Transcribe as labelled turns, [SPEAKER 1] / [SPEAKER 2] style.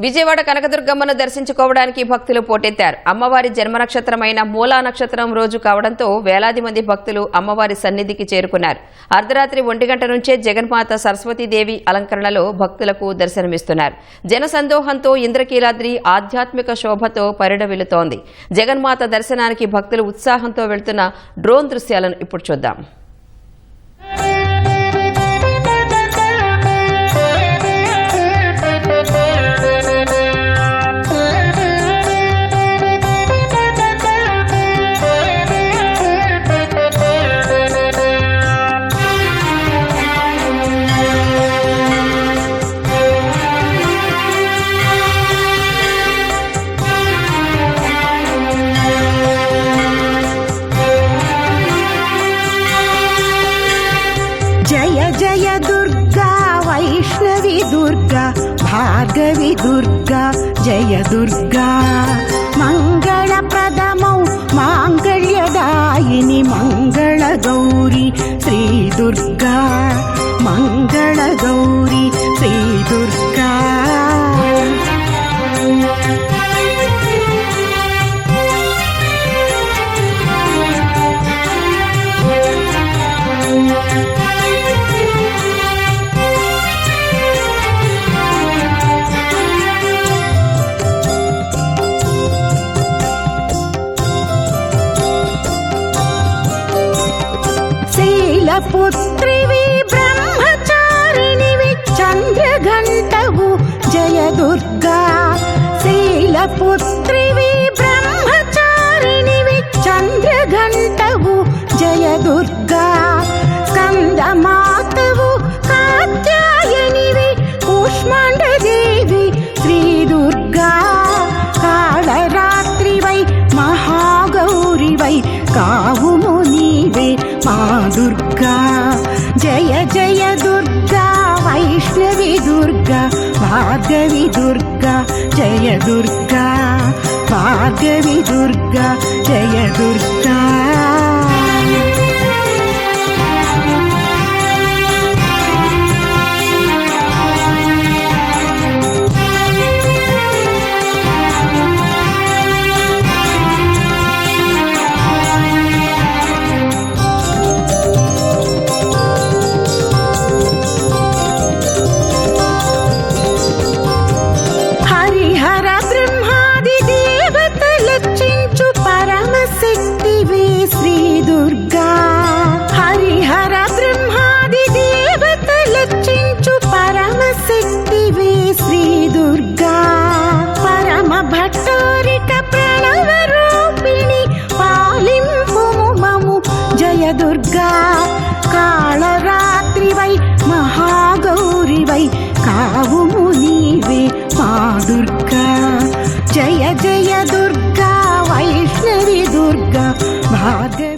[SPEAKER 1] విజయవాడ కనకదుర్గమ్మను దర్శించుకోవడానికి భక్తులు పోటెత్తారు. అమ్మవారి జన్మ నక్షత్రమైన మూలా నక్షత్రం రోజు కావడంతో వేలాది మంది భక్తులు అమ్మవారి సన్నిధికి చేరుకున్నారు. అర్ధరాత్రి 1 గంట నుంచే జగన్మాత సరస్వతీదేవి అలంకరణలో భక్తులకు దర్శనమిస్తున్నారు. జనసందోహంతో ఇంద్రకీలాద్రి ఆధ్యాత్మిక శోభతో పరిడవిల్లుతోంది. జగన్మాత దర్శనానికి భక్తులు ఉత్సాహంతో వెళ్తున్న డ్రోన్ దృశ్యాలను ఇప్పుడు చూద్దాం.
[SPEAKER 2] जय जय दुर्गा वैष्णवी दुर्गा भार्गवी दुर्गा जय दुर्गा मंगलप्रदमौ मांगल्यदायिनी मंगलगौरी श्री दुर्गा मंगलगौरी श्री दुर्गा पुत्रिवी ब्रह्मचारिणिवि चंद्रघंटवु जय दुर्गा शैलपुत्रिवी ब्रह्मचारिणिवि चंद्रघंटवु जय दुर्गा स्कंदमातवु कात्यायनिवि कूष्मांडदेवी श्री दुर्गा कालरात्रिवै महागौरिवै कावुमु नीवे मा दुर्गा जय जय दुर्गा वैष्णवी दुर्गा भार्गवी दुर्गा जय दुर्गा भार्गवी दुर्गा जय दुर्गा दुर्गा कालरात्रि वै महागौरी वै कावुमु नीवे मा दुर्गा जय जय दुर्गा वैष्णवी दुर्गा भार्गवी